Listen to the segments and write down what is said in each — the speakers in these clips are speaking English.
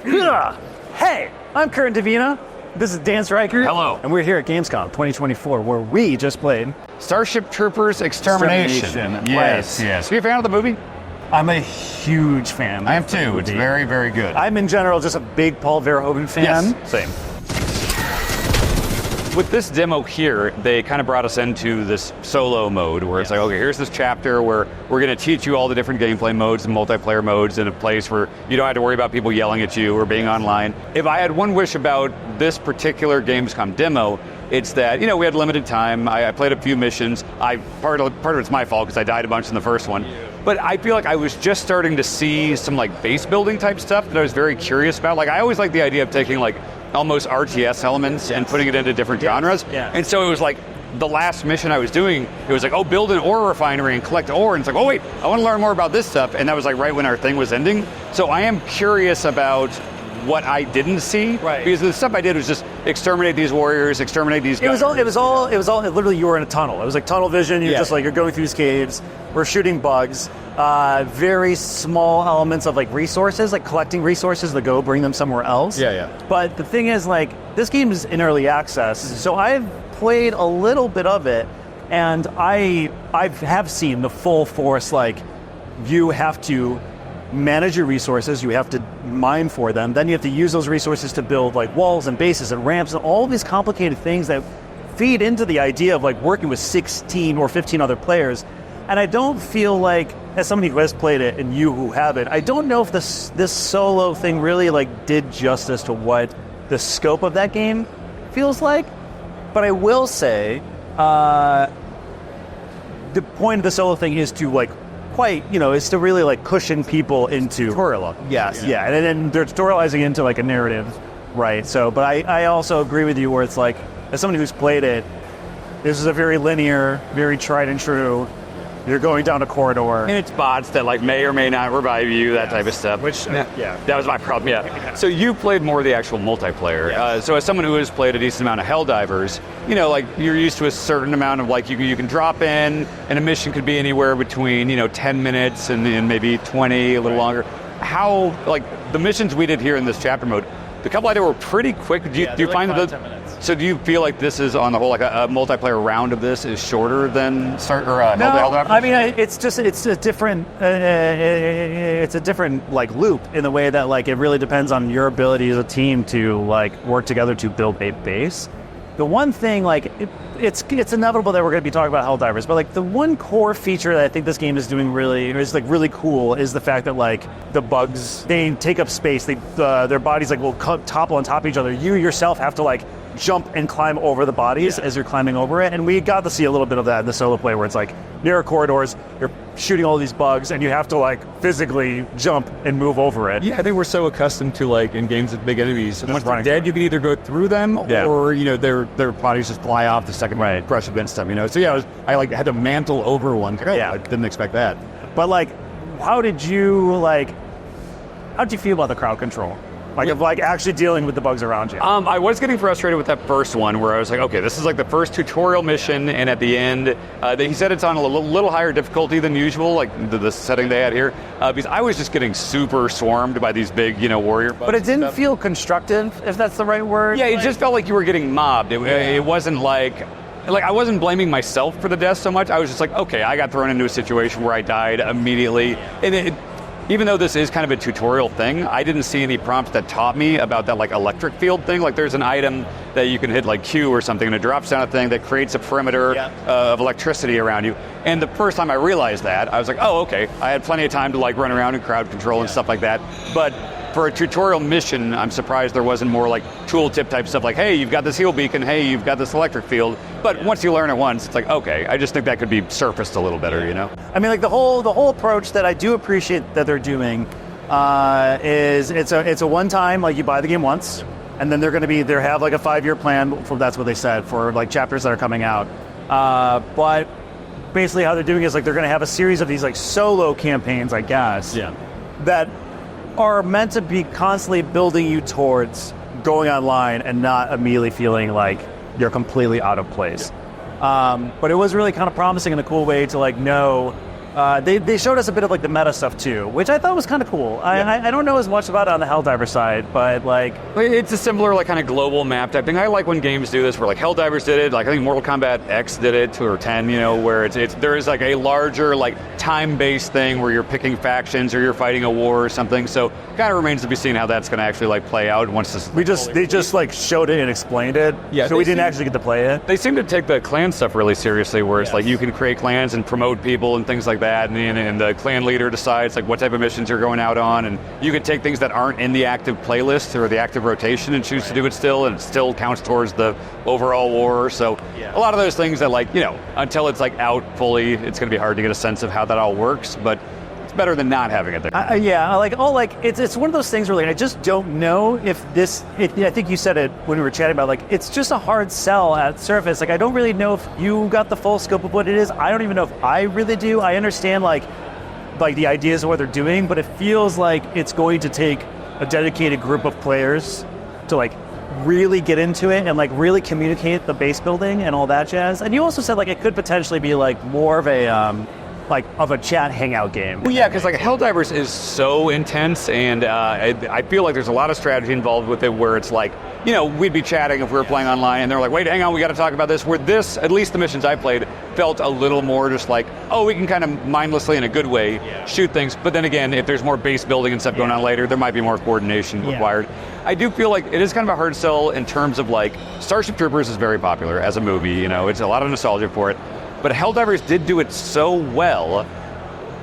Hey, I'm Kurt Davina. This is Dan Stryker. Hello. And we're here at Gamescom 2024, where we just played Starship Troopers Extermination. Yes. Are you a fan of the movie? I'm a huge fan. I am too. It's very, very good. I'm in general just a big Paul Verhoeven fan. Yes, same. With this demo here, they kind of brought us into this solo mode where it's like, okay, here's this chapter where we're going to teach you all the different gameplay modes and multiplayer modes in a place where you don't have to worry about people yelling at you or being online. If I had one wish about this particular Gamescom demo, it's that, we had limited time. I played a few missions. Part of it's my fault because I died a bunch in the first one. But I feel like I was just starting to see some base building type stuff that I was very curious about. I always like the idea of taking almost RTS elements and putting it into different genres. Yeah. And so it was the last mission I was doing, it was build an ore refinery and collect ore. And it's oh wait, I want to learn more about this stuff. And that was right when our thing was ending. So I am curious about what I didn't see. Right. Because the stuff I did was just exterminate these warriors, exterminate these guys. It was all literally you were in a tunnel. It was tunnel vision. You're just you're going through these caves. We're shooting bugs. Very small elements of resources, collecting resources to go bring them somewhere else. Yeah. But the thing is, this game is in early access, so I've played a little bit of it, and I have seen the full force. You have to manage your resources, you have to mine for them, then you have to use those resources to build walls and bases and ramps and all these complicated things that feed into the idea of working with 16 or 15 other players. And I don't feel as somebody who has played it and you who haven't, I don't know if this solo thing really did justice to what the scope of that game feels like. But I will say, the point of the solo thing is to is to really cushion people into tutorial. Yes, yeah. And then they're tutorializing into a narrative, right? So, but I also agree with you where it's as somebody who's played it, this is a very linear, very tried and true. You're going down a corridor. And it's bots that may or may not revive you, that type of stuff. Which, that was my problem, yeah. So you played more of the actual multiplayer. Yeah. So as someone who has played a decent amount of Helldivers, you're used to a certain amount of you can drop in, and a mission could be anywhere between 10 minutes and maybe 20, a little longer. How the missions we did here in this chapter mode, the couple I did were pretty quick. Do you find that? 5-10 minutes. So do you feel this is on the whole a multiplayer round of this is shorter than Helldivers? I mean it's a different loop in the way that it really depends on your ability as a team to work together to build a base. The one thing it's inevitable that we're going to be talking about Helldivers, but the one core feature that I think this game is doing really cool is the fact that the bugs, they take up space. Their bodies will topple on top of each other. You yourself have to jump and climb over the bodies as you're climbing over it, and we got to see a little bit of that in the solo play where it's narrow corridors, you're shooting all these bugs, and you have to physically jump and move over it. Yeah, I think we're so accustomed to in games with big enemies, once they're dead, you can either go through them or their bodies just fly off the second brush against them. So yeah, I had to mantle over one. I didn't expect that. But how did you feel about the crowd control? Of actually dealing with the bugs around you. I was getting frustrated with that first one where I was okay, this is the first tutorial mission, and at the end, he said it's on a little higher difficulty than usual, the setting they had here, because I was just getting super swarmed by these big, warrior bugs. But it didn't feel constructive, if that's the right word. Yeah, it just felt like you were getting mobbed. It wasn't I wasn't blaming myself for the death so much. I was just okay, I got thrown into a situation where I died immediately, and even though this is kind of a tutorial thing, I didn't see any prompts that taught me about that electric field thing. There's an item that you can hit Q or something, and it drops down a thing that creates a perimeter of electricity around you. And the first time I realized that, I was oh, okay. I had plenty of time to run around and crowd control and stuff like that. But for a tutorial mission, I'm surprised there wasn't more tooltip type stuff hey, you've got this heal beacon, hey, you've got this electric field. But once you learn it once, it's okay, I just think that could be surfaced a little better, I mean, the whole approach that I do appreciate that they're doing is it's a one-time, you buy the game once, and then they have a 5-year plan, that's what they said, for chapters that are coming out. But basically how they're doing is they're going to have a series of these solo campaigns, I guess, that are meant to be constantly building you towards going online and not immediately feeling you're completely out of place. But it was really kind of promising in a cool way to know They showed us a bit of like the meta stuff too, which I thought was kind of cool. I don't know as much about it on the Helldiver side, but like it's a similar like kind of global map type thing. I like when games do this, where like Helldivers did it. Like I think Mortal Kombat X did it, 2 or 10. You know, where there is like a larger like time-based thing where you're picking factions or you're fighting a war or something. So kind of remains to be seen how that's going to actually like play out once this. They just like showed it and explained it. Yeah, so we didn't actually get to play it. They seem to take the clan stuff really seriously, where it's like you can create clans and promote people and things like that, and the clan leader decides like what type of missions you're going out on, and you can take things that aren't in the active playlist or the active rotation and choose to do it still, and it still counts towards the overall war. So a lot of those things that like, you know, until it's like out fully, it's going to be hard to get a sense of how that all works, but it's better than not having it there. It's one of those things where like, I just don't know if this. I think you said it when we were chatting about like it's just a hard sell at surface. Like I don't really know if you got the full scope of what it is. I don't even know if I really do. I understand like the ideas of what they're doing, but it feels like it's going to take a dedicated group of players to like really get into it and like really communicate the base building and all that jazz. And you also said like it could potentially be like more of a of a chat hangout game. Well, yeah, because like Helldivers is so intense, and I feel like there's a lot of strategy involved with it, where it's like, you know, we'd be chatting if we were playing online, and they're like, wait, hang on, we got to talk about this. Where this, at least the missions I played, felt a little more just like, oh, we can kind of mindlessly, in a good way, shoot things. But then again, if there's more base building and stuff going on later, there might be more coordination required. I do feel like it is kind of a hard sell in terms of like, Starship Troopers is very popular as a movie, you know, it's a lot of nostalgia for it. But Helldivers did do it so well,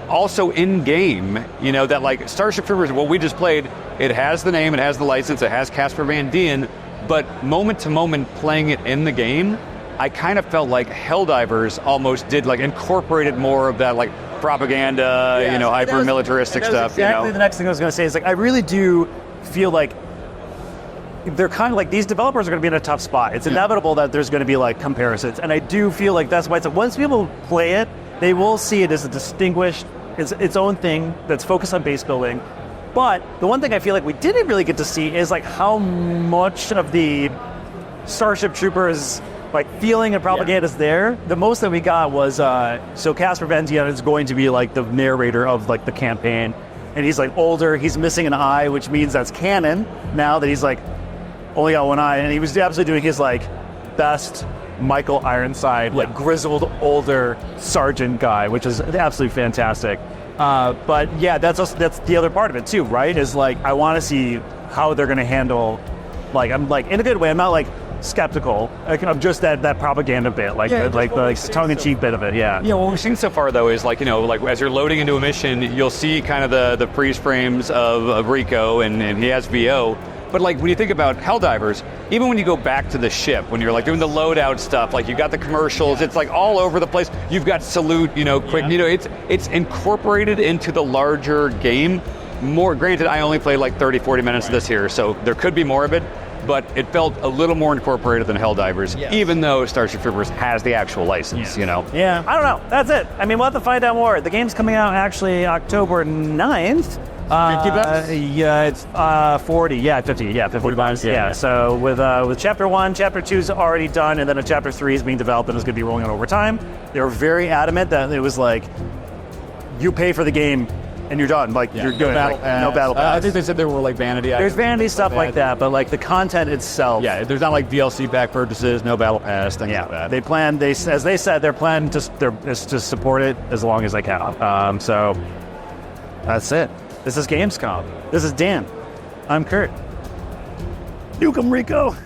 also in-game, you know, that like Starship Troopers, what we just played, it has the name, it has the license, it has Casper Van Dien, but moment to moment playing it in the game, I kind of felt like Helldivers almost did like incorporated more of that like propaganda, you know, hyper-militaristic stuff. Exactly, the next thing I was going to say is like I really do feel like they're kind of like, these developers are going to be in a tough spot. It's inevitable that there's going to be like comparisons, and I do feel like that's why it's like once people play it, they will see it as a distinguished, its own thing that's focused on base building. But the one thing I feel like we didn't really get to see is like how much of the Starship Troopers like feeling and propaganda is there. The most that we got was so Casper Van Dien is going to be like the narrator of like the campaign, and he's like older, he's missing an eye, which means that's canon now that he's like only got one eye, and he was absolutely doing his like best Michael Ironside, like grizzled older sergeant guy, which is absolutely fantastic. But yeah, that's the other part of it too, right? Is like I want to see how they're going to handle, like I'm like in a good way. I'm not like skeptical of just that propaganda bit, like the tongue-in-cheek bit of it. Yeah. Yeah. What we've seen so far though is like, you know, like as you're loading into a mission, you'll see kind of the freeze frames of Rico, and he has VO. But like when you think about Helldivers, even when you go back to the ship, when you're like doing the loadout stuff, like you got the commercials, it's like all over the place. You've got salute, you know, quick, you know, it's incorporated into the larger game. More, granted, I only played like 30, 40 minutes of this here, so there could be more of it, but it felt a little more incorporated than Helldivers, even though Starship Troopers has the actual license, you know? Yeah, I don't know. That's it. I mean, we'll have to find out more. The game's coming out actually October 9th. 50 bucks? Yeah, it's 40. Yeah, 50. Yeah, 50 bucks. Yeah. So with Chapter 1, Chapter 2 is already done, and then a Chapter 3 is being developed and is going to be rolling out over time. They were very adamant that it was like, you pay for the game and you're done. Like you're good. No battle pass. I think they said there were like vanity items. There's vanity stuff like that, but like the content itself. Yeah, there's not like DLC pack purchases, no battle pass, things like that. They plan. As they said, their plan is to support it as long as they can. So that's it. This is Gamescom. This is Dan. I'm Kurt. Nuke 'em, Rico.